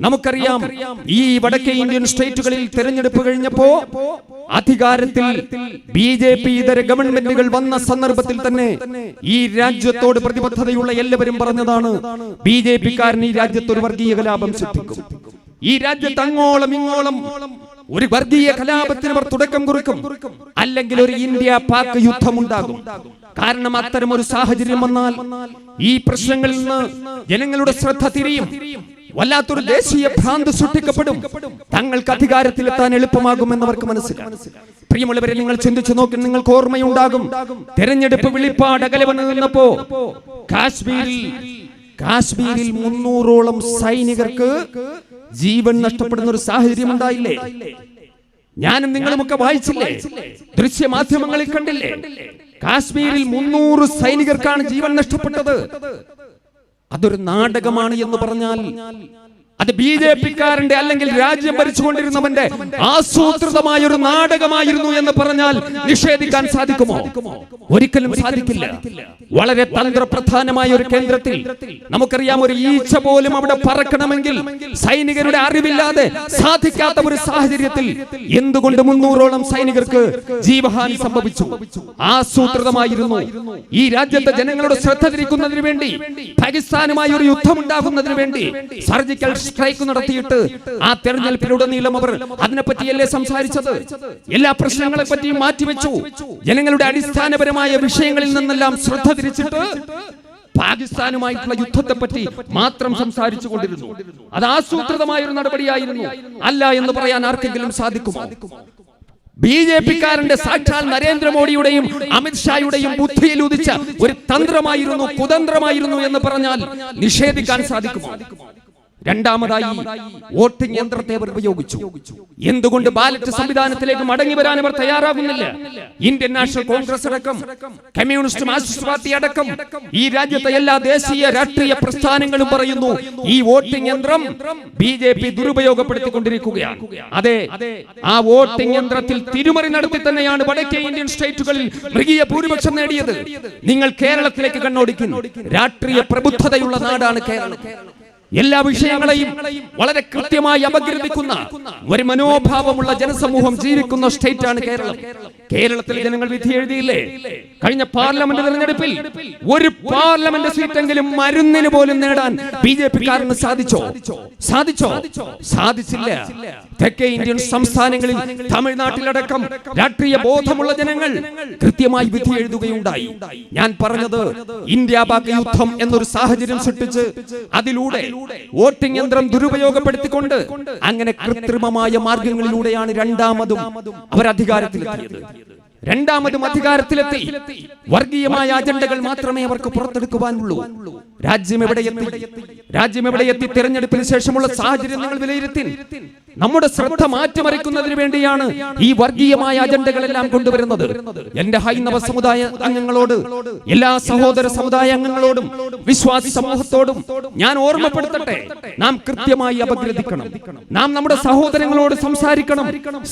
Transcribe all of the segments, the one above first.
നമുക്കറിയാം, ഈ വടക്കേ ഇന്ത്യൻ സ്റ്റേറ്റുകളിൽ തെരഞ്ഞെടുപ്പ് കഴിഞ്ഞപ്പോ അധികാരത്തിൽ BJP ഇതര ഗവൺമെന്റുകൾ വന്ന സന്ദർഭത്തിൽ തന്നെ ഈ രാജ്യത്തോട് പ്രതിബദ്ധതയുള്ള എല്ലാവരും പറഞ്ഞതാണ്, BJP-കാരൻ ഈ രാജ്യത്ത് ഒരു വർഗീയ കലാപം സൃഷ്ടിക്കും, ഈ രാജ്യത്ത് അങ്ങോളം ഇങ്ങോളം ഒരു വർഗീയ കലാപത്തിന് അവർ തുടക്കം കുറിക്കും, അല്ലെങ്കിൽ ഒരു ഇന്ത്യ പാക് യുദ്ധമുണ്ടാകും. കാരണം അത്തരം ഒരു സാഹചര്യം വന്നാൽ ഈ പ്രശ്നങ്ങളിൽ നിന്ന് ജനങ്ങളുടെ ശ്രദ്ധ തിരിയും, വല്ലാത്തൊരു ദേശീയ ഭ്രാന്ത് സൃഷ്ടിക്കപ്പെടും, തങ്ങൾക്ക് അധികാരത്തിലെത്താൻ എളുപ്പമാകുമെന്ന് അവർക്ക് മനസ്സിലാകും. പ്രിയമുള്ളവരെ, നിങ്ങൾ ചിന്തിച്ചു നോക്കി, നിങ്ങൾക്ക് ഓർമ്മയുണ്ടാകും, തെരഞ്ഞെടുപ്പ് വെളിപ്പാട് അകലെ വന്നു നിന്നപ്പോ കാശ്മീരിൽ 300ഓളം സൈനികർക്ക് ജീവൻ നഷ്ടപ്പെടുന്ന ഒരു സാഹചര്യം ഉണ്ടായില്ലേ? ഞാനും നിങ്ങളുമൊക്കെ വായിച്ചില്ലേ? ദൃശ്യമാധ്യമങ്ങളിൽ കണ്ടില്ലേ? കാശ്മീരിൽ 300 സൈനികർക്കാണ് ജീവൻ നഷ്ടപ്പെട്ടത്. അതൊരു നാടകമാണ് എന്ന് പറഞ്ഞാൽ അത് BJP-കാരന്റെ അല്ലെങ്കിൽ രാജ്യം ഭരിച്ചുകൊണ്ടിരുന്നവന്റെ ആസൂത്രിതമായ ഒരു നാടകമായിരുന്നു എന്ന് പറഞ്ഞാൽ നിഷേധിക്കാൻ സാധിക്കുമോ? ഒരിക്കലും സാധിക്കില്ല. വളരെ തന്ത്രപ്രധാനമായ ഒരു കേന്ദ്രത്തിൽ നമുക്കറിയാം, ഒരു ഈച്ച പോലും അവിടെ പറക്കണമെങ്കിൽ സൈനികരുടെ അറിവില്ലാതെ സാധിക്കാത്ത ഒരു സാഹചര്യത്തിൽ എന്തുകൊണ്ട് 300ഓളം സൈനികർക്ക് ജീവഹാനി സംഭവിച്ചു? ആസൂത്രിതമായിരുന്നു. ഈ രാജ്യത്തെ ജനങ്ങളുടെ ശ്രദ്ധ തിരിക്കുന്നതിന് വേണ്ടി, പാകിസ്ഥാനുമായി ഒരു യുദ്ധമുണ്ടാകുന്നതിന് വേണ്ടി സർജിക്കൽ സ്ട്രൈക്ക് നടത്തിയിട്ട് ആ തെരഞ്ഞെടുപ്പിലുടനീളം അവർ അതിനെപ്പറ്റിയല്ലേ സംസാരിച്ചത്? എല്ലാ പ്രശ്നങ്ങളെ പറ്റിയും മാറ്റിവെച്ചു. ജനങ്ങളുടെ അടിസ്ഥാനപരമായ വിഷയങ്ങളിൽ നിന്നെല്ലാം ശ്രദ്ധ തിരിച്ചിട്ട് പാകിസ്ഥാനുമായിട്ടുള്ള യുദ്ധത്തെ പറ്റി മാത്രം സംസാരിച്ചു കൊണ്ടിരുന്നു. അത് ആസൂത്രിതമായ ഒരു നടപടിയായിരുന്നു. അല്ല എന്ന് പറയാൻ ആർക്കെങ്കിലും സാധിക്കുമോ? BJP-കാരന്റെ സാക്ഷാൽ നരേന്ദ്രമോദിയുടെയും അമിത്ഷായുടെയും ബുദ്ധിയിൽ ഉദിച്ച ഒരു തന്ത്രമായിരുന്നു, കുതന്ത്രമായിരുന്നു എന്ന് പറഞ്ഞാൽ നിഷേധിക്കാൻ സാധിക്കുമോ? രണ്ടാമതായി വോട്ടിംഗ് യന്ത്രത്തെ അവർ ഉപയോഗിച്ചു. എന്തുകൊണ്ട് ബാലറ്റ് സംവിധാനത്തിലേക്ക് മടങ്ങി വരാൻ അവർ തയ്യാറാകുന്നില്ല? ഇന്ത്യൻ നാഷണൽ കോൺഗ്രസ് അടക്കം, കമ്മ്യൂണിസ്റ്റ് മാർക്സിസ്റ്റ് പാർട്ടി അടക്കം ഈ രാജ്യത്തെ എല്ലാ ദേശീയ രാഷ്ട്രീയ പ്രസ്ഥാനങ്ങളും പറയുന്നു, ഈ വോട്ടിംഗ് യന്ത്രം BJP ദുരുപയോഗപ്പെടുത്തിക്കൊണ്ടിരിക്കുകയാണ്. അതെ, ആ വോട്ടിംഗ് യന്ത്രത്തിൽ തിരുമറി നടത്തി തന്നെയാണ് വടക്കേ ഇന്ത്യൻ സ്റ്റേറ്റുകളിൽ മൃഗീയ ഭൂരിപക്ഷം നേടിയത്. നിങ്ങൾ കേരളത്തിലേക്ക് കണ്ണോടിക്കുന്നു. രാഷ്ട്രീയ പ്രബുദ്ധതയുള്ള നാടാണ് കേരളം. എല്ലാ വിഷയങ്ങളെയും വളരെ കൃത്യമായി അപഗ്രഥിക്കുന്ന ഒരു മനോഭാവമുള്ള ജനസമൂഹം ജീവിക്കുന്ന സ്റ്റേറ്റ് ആണ് കേരളം. കേരളത്തിലെ ജനങ്ങൾ വിധി എഴുതിയില്ലേ? കഴിഞ്ഞ പാർലമെന്റ് തെരഞ്ഞെടുപ്പിൽ ഒരു പാർലമെന്റ് സീറ്റെങ്കിലും മരുന്നിന് പോലും നേടാൻ BJP-കാരന് സാധിച്ചില്ല. തെക്കേ ഇന്ത്യൻ സംസ്ഥാനങ്ങളിൽ, തമിഴ്നാട്ടിലടക്കം രാഷ്ട്രീയ ബോധമുള്ള ജനങ്ങൾ കൃത്യമായി വിധി എഴുതുകയുണ്ടായി. ഞാൻ പറഞ്ഞത്, ഇന്ത്യ പാക് യുദ്ധം എന്നൊരു സാഹചര്യം സൃഷ്ടിച്ച് അതിലൂടെ വോട്ടിംഗ് യന്ത്രം ദുരുപയോഗപ്പെടുത്തിക്കൊണ്ട് അങ്ങനെ കൃത്രിമമായ മാർഗങ്ങളിലൂടെയാണ് രണ്ടാമതും അവർ അധികാരത്തിലെത്തിയത്. വർഗീയമായ അജണ്ടകൾ മാത്രമേ അവർക്ക് പുറത്തെടുക്കുവാനുള്ളൂ. രാജ്യം എവിടെ എത്തി? തെരഞ്ഞെടുപ്പിന് ശേഷമുള്ള സാഹചര്യം നിങ്ങൾ വിലയിരുത്തി. നമ്മുടെ ശ്രദ്ധ മാറ്റിമറിക്കുന്നതിന് വേണ്ടിയാണ് ഈ വർഗീയമായ അജണ്ടകളെല്ലാം കൊണ്ടുവരുന്നത്. എന്റെ ഹൈന്ദവ സമുദായ അംഗങ്ങളോട്, എല്ലാ സഹോദര സമുദായ അംഗങ്ങളോടും, വിശ്വാസി സമൂഹത്തോടും ഞാൻ ഓർമ്മപ്പെടുത്തട്ടെ, നാം കൃത്യമായി അപഗ്രഥിക്കണം. നാം നമ്മുടെ സഹോദരങ്ങളോട് സംസാരിക്കണം,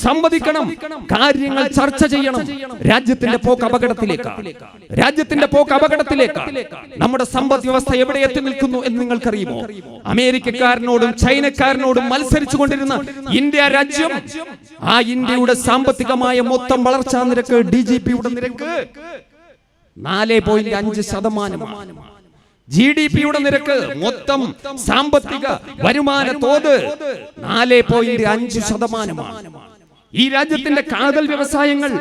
സംവദിക്കണം, കാര്യങ്ങൾ ചർച്ച ചെയ്യണം. രാജ്യത്തിന്റെ പോക്ക് അപകടത്തിലേക്കാണ്. നമ്മുടെ സമ്പദ് വ്യവസ്ഥ എവിടെ എത്തി നിൽക്കുന്നു എന്ന് നിങ്ങൾക്കറിയുമോ? അമേരിക്കക്കാരനോടും ചൈനക്കാരനോടും മത്സരിച്ചു കൊണ്ടിരുന്ന ഇന്ത്യ രാജ്യം, ആ ഇന്ത്യയുടെ സാമ്പത്തികമായ മൊത്തം വളർച്ചാ നിരക്ക്, DGP-യുടെ നിരക്ക് 4.5%. GDP-യുടെ നിരക്ക്, മൊത്തം സാമ്പത്തിക വരുമാന തോത് 4.5%. ഈ രാജ്യത്തിന്റെ കാതൽ വ്യവസായങ്ങൾ,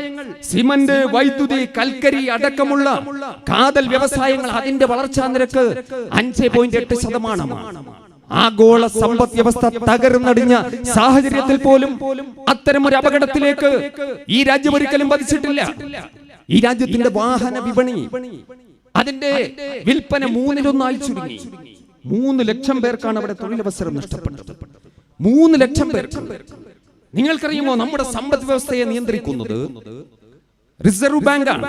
സിമന്റ്, വൈദ്യുതി, കൽക്കരി അടക്കമുള്ള കാതൽ വ്യവസായങ്ങൾ, അതിന്റെ വളർച്ചാ നിരക്ക് 5.8%. ആഗോള സമ്പദ് വ്യവസ്ഥ തകർന്നടിഞ്ഞ സാഹചര്യത്തിൽ പോലും അത്തരം ഒരു അപകടത്തിലേക്ക് ഈ രാജ്യം ഒരിക്കലും പതിച്ചിട്ടില്ല. ഈ രാജ്യത്തിന്റെ വാഹന വിപണി, അതിന്റെ വിൽപ്പന 1/3 ചുരുങ്ങി. 3 ലക്ഷം പേർക്കാണ് അവിടെ തൊഴിലവസരം നഷ്ടപ്പെട്ടത്. 3 ലക്ഷം പേർക്ക്. നിങ്ങൾക്കറിയുമോ, നമ്മുടെ സമ്പദ് വ്യവസ്ഥയെ നിയന്ത്രിക്കുന്നത് റിസർവ് ബാങ്കാണ്.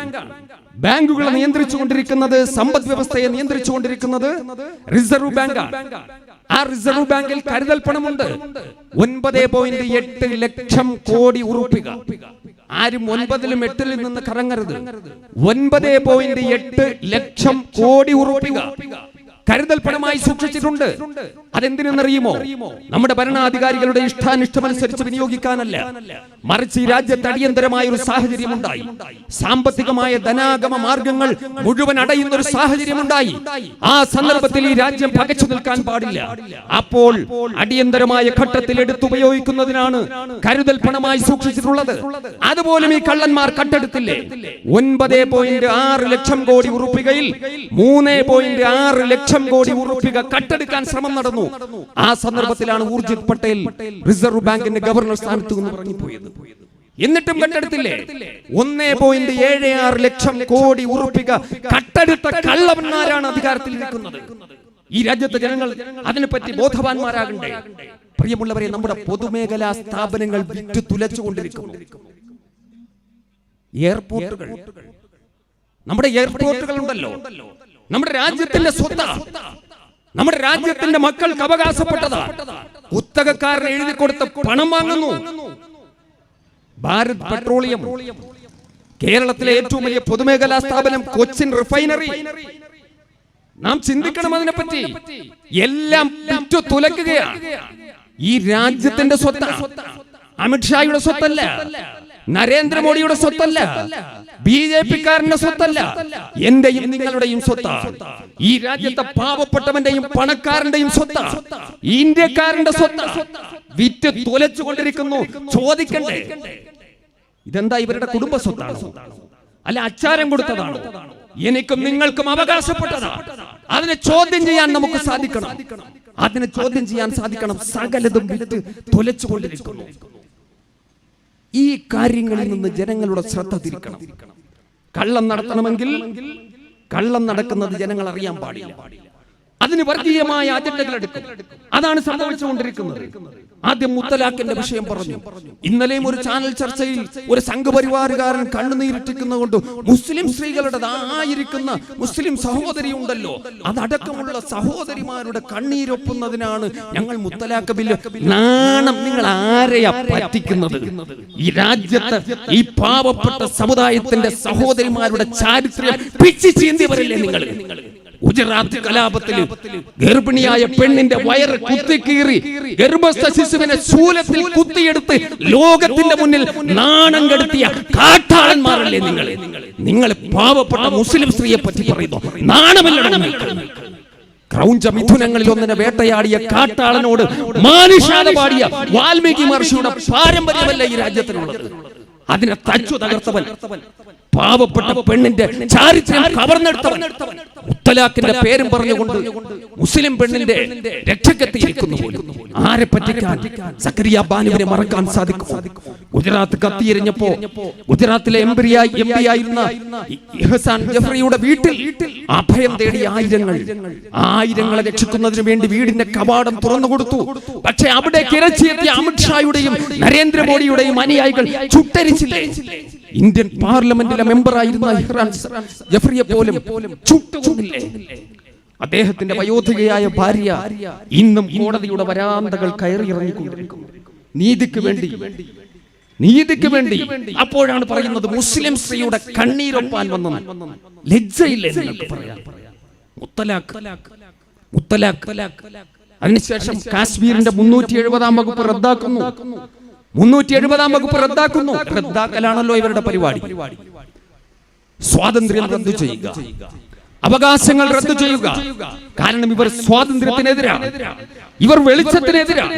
ബാങ്കുകളെ നിയന്ത്രിച്ചുകൊണ്ടിരിക്കുന്നത്, സമ്പദ് വ്യവസ്ഥയെ നിയന്ത്രിച്ചുകൊണ്ടിരിക്കുന്നത് റിസർവ് ബാങ്കാണ്. ആ റിസർവ് ബാങ്കിൽ കരുതൽ പണമുണ്ട്. 9.8 ലക്ഷം കോടി ഉറുപ്പിക. ആരും 9-ലും 8-ലും നിന്ന് കറങ്ങരുത്. 9.8 ലക്ഷം കോടി ഉറുപ്പിക കരുതൽ പണമായി സൂക്ഷിച്ചിട്ടുണ്ട്. അതെന്തിനെന്നറിയുമോ? നമ്മുടെ ഭരണാധികാരികളുടെ ഇഷ്ടാനിഷ്ടമനുസരിച്ച് വിനിയോഗിക്കാനല്ല, മറിച്ച് ഈ രാജ്യത്ത് അടിയന്തരമായ ഒരു സാഹചര്യം ഉണ്ടായി. സാമ്പത്തികമായ ധനാഗമ മാർഗങ്ങൾ മുഴുവൻ അടയുന്ന ഒരു സാഹചര്യം ഉണ്ടായി. ആ സന്ദർഭത്തിൽ ഈ രാജ്യം പകച്ചു നിൽക്കാൻ പാടില്ല. അപ്പോൾ അടിയന്തരമായ ഘട്ടത്തിൽ എടുത്തുപയോഗിക്കുന്നതിനാണ് കരുതൽ പണമായി സൂക്ഷിച്ചിട്ടുള്ളത്. അതുപോലും ഈ കള്ളന്മാർ കട്ടെടുത്തില്ലേ? 9.6 ലക്ഷം കോടി ഉറുപ്പികയിൽ 3.6 ലക്ഷം കോടി ഉറുപ്പിക കട്ടെടുക്കാൻ ശ്രമം നടന്നു. ആ സന്ദർഭത്തിലാണ് ഊർജിത് പട്ടേൽ റിസർവ് ബാങ്കിന്റെ ഗവർണർ സ്ഥാനത്ത് നിന്ന് ഇറങ്ങിപ്പോയത്. എന്നിട്ടും കട്ടെടുത്തില്ലേ? 1.76 ലക്ഷം കോടി ഉറുപ്പിക കട്ടെടുത്ത കള്ളവന്മാരാണ് അധികാരത്തിൽ നിൽക്കുന്നത്. ഈ രാജ്യത്തെ ജനങ്ങൾ അതിനെപ്പറ്റി ബോധവാന്മാരാകണ്ടേ? പ്രിയമുള്ളവരെ, നമ്മുടെ പൊതുമേഖലാ സ്ഥാപനങ്ങൾ വിറ്റു തുലച്ചുകൊണ്ടിരിക്കുന്നു. എയർപോർട്ടുകൾ, നമ്മുടെ എയർപോർട്ടുകൾ ഉണ്ടല്ലോ, നമ്മുടെ രാജ്യത്തിന്റെ സ്വത്താ, നമ്മുടെ രാജ്യത്തിന്റെ മക്കൾക്ക് അവകാശപ്പെട്ടതാ. കുത്തകക്കാരൻ എഴുതി കൊടുത്ത് പണം വാങ്ങുന്നു. ഭാരത് പെട്രോളിയം, കേരളത്തിലെ ഏറ്റവും വലിയ പൊതുമേഖലാ സ്ഥാപനം, കൊച്ചിൻ റിഫൈനറി. നാം ചിന്തിക്കണം അതിനെപ്പറ്റി. എല്ലാം വിറ്റു തുലക്കുകയാണ്. ഈ രാജ്യത്തിന്റെ സ്വത്ത, അമിത്ഷായുടെ സ്വത്തല്ല, നരേന്ദ്രമോദിയുടെ സ്വത്തല്ല, BJP-കാരന്റെ സ്വത്തല്ല, എന്റെയും നിങ്ങളുടെയും സ്വത്താണ്. ഈ രാജ്യത്തെ പാവപ്പെട്ടവന്റെയും പണക്കാരന്റെയും സ്വത്ത, ഇന്ത്യക്കാരന്റെ സ്വത്ത വിറ്റ് തുലച്ചുകൊണ്ടിരിക്കുന്നു. ചോദിക്കണ്ടേ, ഇതെന്താ ഇവരുടെ കുടുംബ സ്വത്താണോ? അല്ല അച്ചാരം കൊടുത്തതാണോ? എനിക്കും നിങ്ങൾക്കും അവകാശപ്പെട്ടതാണ്. അതിനെ ചോദ്യം ചെയ്യാൻ നമുക്ക് സാധിക്കണം. അതിനെ ചോദ്യം ചെയ്യാൻ സാധിക്കണം. സകലതും വിറ്റ് തുലച്ചുകൊണ്ടിരിക്കുന്നു. ഈ കാര്യങ്ങളിൽ നിന്ന് ജനങ്ങളുടെ ശ്രദ്ധ തിരിക്കണം. കള്ളം നടത്തണമെങ്കിൽ കള്ളം നടക്കുന്നത് ജനങ്ങൾ അറിയാൻ പാടില്ല. അതിന് വർഗീയമായ അജണ്ടകൾ എടുക്കും. അതാണ് സംഭവിച്ചുകൊണ്ടിരിക്കുന്നത്. ആദ്യം മുത്തലാഖിന്റെ വിഷയം പറഞ്ഞു. ഇന്നലെയും ഒരു ചാനൽ ചർച്ചയിൽ ഒരു സംഘപരിവാറുകാരൻ കണ്ണുനീരിട്ടിരിക്കുന്നതുകൊണ്ട് മുസ്ലിം സ്ത്രീകളുടേതായിരിക്കുന്ന മുസ്ലിം സഹോദരി ഉണ്ടല്ലോ, അതടക്കമുള്ള സഹോദരിമാരുടെ കണ്ണീരൊപ്പുന്നതിനാണ് ഞങ്ങൾ മുത്തലാഖ് ബില്ല്. നാണം, നിങ്ങൾ ആരെയാ പറ്റിക്കുന്നത്? ഈ രാജ്യത്ത് ഈ പാവപ്പെട്ട സമുദായത്തിന്റെ സഹോദരിമാരുടെ ചാരിത്രം പിച്ചി ചീന്തിയവരല്ലേ നിങ്ങൾ? ഗുജറാത്ത് കലാപത്തിൽ ഗർഭിണിയായ പെണ്ണിന്റെ വയറ് കുത്തിക്കീറി ഗർഭസ്ഥ ശിശുവിനെ ശൂലത്തിൽ കുത്തിയെടുത്ത് ലോകത്തിന്റെ മുന്നിൽ നാണം കെടുത്തിയ കാട്ടാളന്മാരല്ലേ നിങ്ങൾ? നിങ്ങൾ പാവപ്പെട്ട മുസ്ലിം സ്ത്രീയെ പറ്റി പറയുന്നു. നാണമല്ലേ? ക്രൗഞ്ച മിഥുനങ്ങളിൽ ഒന്നിനെ വേട്ടയാടിയ കാട്ടാളനോട് മാനുഷാത പാടിയ വാൽമീകി മഹർഷിയുടെ പാരമ്പര്യമല്ല ഈ രാജ്യത്തിനുള്ളത്. അതിനെ തച്ചു തകർത്തവൻ, പാവപ്പെട്ട പെണ്ണിന്റെ ചാരിത്രം കവർന്നെടുത്തവൻ, മുത്തലാഖിന്റെ പേരും പറഞ്ഞുകൊണ്ട് മുസ്ലിം പെണ്ണിന്റെ രക്ഷക്കെത്തിയിരിക്കുന്നു പോലും. ആരെ പറ്റിക്കാൻ? സക്കരിയ ബാനുവിനെ മറക്കാൻ സാധിക്കും? ഗുജറാത്ത് കത്തിയെരിഞ്ഞപ്പോ ഗുജറാത്തിലെ എം പി ആയിരുന്ന ഇഹ്സാൻ ജഫ്രിയുടെ വീട്ടിൽ അഭയം തേടിയ ആയിരങ്ങളെ രക്ഷിക്കുന്നതിന് വേണ്ടി വീടിന്റെ കവാടം തുറന്നു കൊടുത്തു. പക്ഷെ അവിടെ ഇറച്ചിയെത്തിയ അമിത്ഷായുടെയും നരേന്ദ്രമോദിയുടെയും അനുയായികൾ ചുട്ടരിച്ചില്ലേ? ഇന്ത്യൻ പാർലമെന്റിലെ മെമ്പറായിരുന്ന ഇഹ്സാൻ ജഫ്രിയെ പോലും ചുട്ടുകൊന്നില്ലേ? അദ്ദേഹത്തിന്റെ വയോധികയായ ഭാര്യ ഇന്നും കോടതിയുടെ വരാന്തകൾ കയറിയിറങ്ങിക്കൊണ്ടിരിക്കുന്നു നീതിക്ക് വേണ്ടി. അപ്പോഴാണ് പറയുന്നത് മുസ്ലിം സ്ത്രീയുടെ കണ്ണീരൊപ്പാൻ വന്നു. ലജ്ജയില്ലേ നിങ്ങൾക്ക് പറയാൻ? മുത്തലാഖ്. അതിനുശേഷം കാശ്മീരിന്റെ 370-ാം വകുപ്പ് റദ്ദാക്കുന്നു. 370-ാം വകുപ്പ് റദ്ദാക്കുന്നു. റദ്ദാക്കലാണല്ലോ ഇവരുടെ പരിപാടി. സ്വാതന്ത്ര്യം റദ്ദു ചെയ്യുക, അവകാശങ്ങൾ റദ്ദു ചെയ്യുക. കാരണം ഇവർ സ്വാതന്ത്ര്യത്തിനെതിരാണ്, ഇവർ വെളിച്ചത്തിനെതിരാണ്.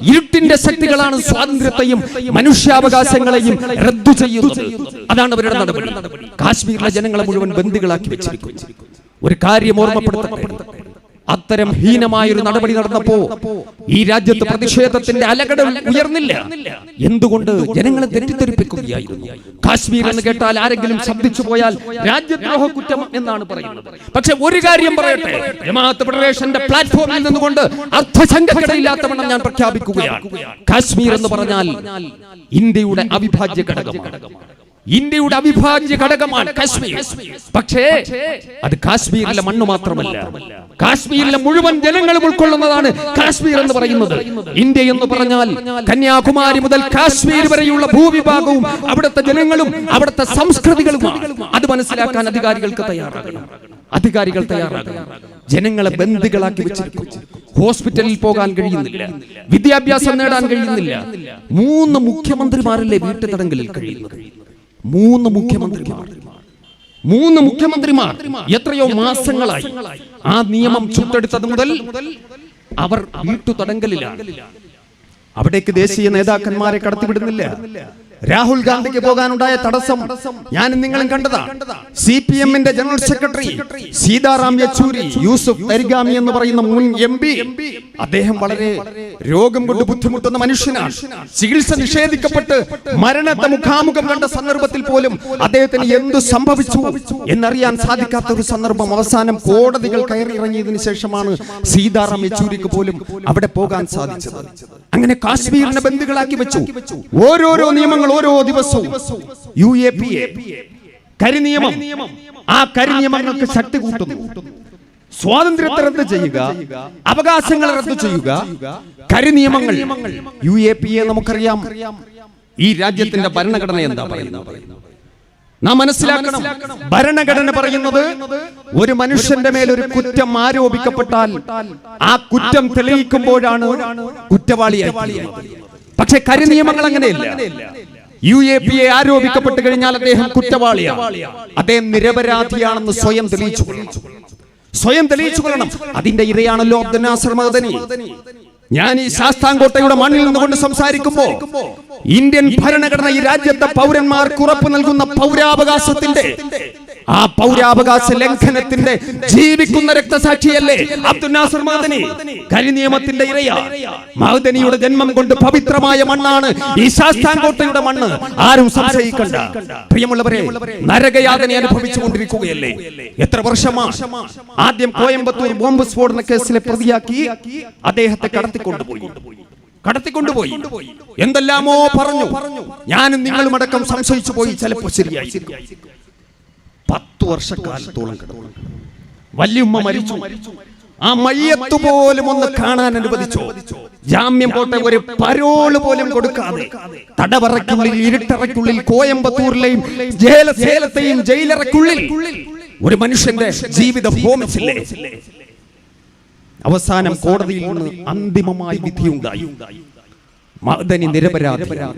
ഇരുട്ടിന്റെ ശക്തികളാണ് സ്വാതന്ത്ര്യത്തെയും മനുഷ്യാവകാശങ്ങളെയും റദ്ദു ചെയ്യുന്നത്. അതാണ് അവരുടെ നടപടി. കാശ്മീരിലെ ജനങ്ങളെ മുഴുവൻ ബന്ദികളാക്കി വെച്ചിരിക്കുന്നു. ഒരു കാര്യം ഓർമ്മപ്പെടുത്തട്ടെ, അത്തരം ഹീനമായൊരു നടപടി നടന്നപ്പോ ഈ രാജ്യത്ത് പ്രതിഷേധത്തിന്റെ അലകടൽ ഉയർന്നില്ല. എന്തുകൊണ്ട്? ജനങ്ങളെ തെറ്റിദ്ധരിപ്പിക്കുകയായിരുന്നു. കാശ്മീർ എന്ന് കേട്ടാൽ ആരെങ്കിലും ശബ്ദിച്ചു പോയാൽ രാജ്യദ്രോഹ കുറ്റം എന്നാണ് പറയുന്നത്. പക്ഷെ ഒരു കാര്യം പറയട്ടെ, ജമാഅത്ത് ഫെഡറേഷന്റെ പ്ലാറ്റ്ഫോമിൽ നിന്നുകൊണ്ട് അർത്ഥശങ്കയില്ലാത്തവണ്ണം ഞാൻ പ്രഖ്യാപിക്കുകയാണ്, കാശ്മീർ എന്ന് പറഞ്ഞാൽ ഇന്ത്യയുടെ അവിഭാജ്യ ഘടകമാണ്. ഇന്ത്യയുടെ അവിഭാജ്യ ഘടകമാണ് കാശ്മീർ. പക്ഷേ അത് കാശ്മീരിലെ മണ്ണ് മാത്രമല്ല, കാശ്മീരിലെ മുഴുവൻ ജനങ്ങളും ഉൾക്കൊള്ളുന്നതാണ് കാശ്മീർ എന്ന് പറയുന്നത്. ഇന്ത്യ എന്ന് പറഞ്ഞാൽ കന്യാകുമാരി മുതൽ കാശ്മീർ വരെയുള്ള ഭൂവിഭാഗവും അവിടുത്തെ ജനങ്ങളും അവിടുത്തെ സംസ്കൃതികളുമാണ്. അത് മനസ്സിലാക്കാൻ അധികാരികൾക്ക് തയ്യാറാകണം. അധികാരികൾ തയ്യാറാകും. ജനങ്ങളെ ബന്ദികളാക്കി വെച്ചിരിക്കുന്നു. ഹോസ്പിറ്റലിൽ പോകാൻ കഴിയുന്നില്ല, വിദ്യാഭ്യാസം നേടാൻ കഴിയുന്നില്ല. 3 മുഖ്യമന്ത്രിമാരല്ലേ വീട്ടുതടങ്കലിൽ കഴിയുന്നത്? 3 മുഖ്യമന്ത്രിമാർ എത്രയോ മാസങ്ങളായി. ആ നിയമം ചുട്ടെടുത്തത് മുതൽ അവർ വീട്ടുതടങ്കലിലാണ്. അവിടേക്ക് ദേശീയ നേതാക്കന്മാരെ കടത്തിവിടുന്നില്ല. രാഹുൽ ഗാന്ധിക്ക് പോകാനുണ്ടായ തടസ്സം ഞാനും നിങ്ങളും കണ്ടതാ. CPM-ന്റെ ജനറൽ സെക്രട്ടറി സീതാറാം യെച്ചൂരി, യൂസുഫ് തരിഗാമി എന്ന് പറയുന്ന മുൻ MP, അദ്ദേഹം വളരെ രോഗം കൊണ്ട് ബുദ്ധിമുട്ടുന്ന മനുഷ്യനാണ്. ചികിത്സ നിഷേധിക്കപ്പെട്ട് മരണത്തെ മുഖാമുഖം കണ്ട സന്ദർഭത്തിൽ പോലും അദ്ദേഹത്തിന് എന്തു സംഭവിച്ചു എന്നറിയാൻ സാധിക്കാത്ത ഒരു സന്ദർഭം. അവസാനം കോടതികൾ കയറിയിറങ്ങിയതിനു ശേഷമാണ് സീതാറാം യെച്ചൂരിക്ക് പോലും അവിടെ പോകാൻ സാധിച്ചത്. അങ്ങനെ കാശ്മീരിനെ ബന്ദികളാക്കി വെച്ചു. ഓരോരോ നിയമങ്ങൾ ഓരോ ദിവസവും. UAPA കരിനിയമം, ആ കരിനിയമങ്ങൾക്ക് ശക്തി കൂട്ടുന്നു. സ്വാതന്ത്ര്യത്തെ റദ്ദ് ചെയ്യുക, അവകാശങ്ങളെ റദ്ദ് ചെയ്യുക, കരിനിയമങ്ങൾ. UAPA നമുക്കറിയാം. ഈ രാജ്യത്തിന്റെ ഭരണഘടന എന്താ പറയുന്നത്? നാം മനസ്സിലാക്കണം. ഭരണഘടന പറയുന്നത് ഒരു മനുഷ്യന്റെ മേൽ ഒരു കുറ്റം ആരോപിക്കപ്പെട്ടാൽ ആ കുറ്റം തെളിയിക്കുമ്പോഴാണ് കുറ്റവാളിയായി. പക്ഷെ കരിനിയമങ്ങൾ അങ്ങനെയല്ല. UAPA ആരോപിക്കപ്പെട്ട് കഴിഞ്ഞാൽ അദ്ദേഹം കുറ്റവാളിയാണ്. അദ്ദേഹം നിരപരാധിയാണെന്ന് സ്വയം തെളിയിച്ചു കൊള്ളണം. അതിന്റെ ഇരയാണല്ലോ അബ്ദുൽ നാസർ മഅദനി. ഞാൻ ഈ ശാസ്താംകോട്ടയുടെ മണ്ണിൽ നിന്നുകൊണ്ട് സംസാരിക്കുമ്പോ ഇന്ത്യൻ ഭരണഘടന ഈ രാജ്യത്തെ പൗരന്മാർക്ക് ഉറപ്പ് നൽകുന്ന പൗരാവകാശത്തിന്റെ, ആ പൗരാവകാശ ലംഘനത്തിന്റെ ജീവിക്കുന്ന രക്തസാക്ഷിയല്ലേ അബ്ദുൽ നാസർ മഅദനി? കരിനിയമത്തിന്റെ ഇരയാ. മഅദനിയുടെ ജന്മം കൊണ്ട് പവിത്രമായ മണ്ണാണ് ഈ ശാസ്താംകോട്ടയുടെ മണ്ണ്. ആരും സംശയിക്കണ്ട. പ്രിയമുള്ളവരെ, നരകയാതന അനുഭവിച്ചുകൊണ്ടിരിക്കുകയല്ലേ? എത്ര വർഷമാണ്? ആദ്യം കോയമ്പത്തൂർ ബോംബ് സ്ഫോടന കേസിലെ പ്രതിയാക്കി അദ്ദേഹത്തെ കടത്തിക്കൊണ്ടുപോയി. എന്തെല്ലാമോ പറഞ്ഞു. ഞാനും നിങ്ങളും അടക്കം സംശയിച്ചു പോയി. ചിലപ്പോൾ ശരിയായി. 10 വർഷക്കാലത്തോളം കിടന്നു. വല്യുമ്മ മരിച്ചു. ആ മയ്യത്ത് പോലും ഒന്ന് കാണാൻ അനുവദിച്ചോ? ജാമ്യം പോട്ടെ, ഒരു പരോള് പോലും കൊടുക്കാതെ തടവറയ്ക്കുള്ളിൽ, ഇരുട്ടറയ്ക്കുള്ളിൽ, കോയമ്പത്തൂരിലെയും സേലത്തെയും ജയിലറയ്ക്കുള്ളിൽ ഒരു മനുഷ്യന്റെ ജീവിതം ഹോമിച്ചില്ലേ? അവസാനം കോടതിയിൽ നിന്ന് അന്തിമമായി വിധിയുണ്ടായി. മഅദനി നിരപരാധിയാണ്.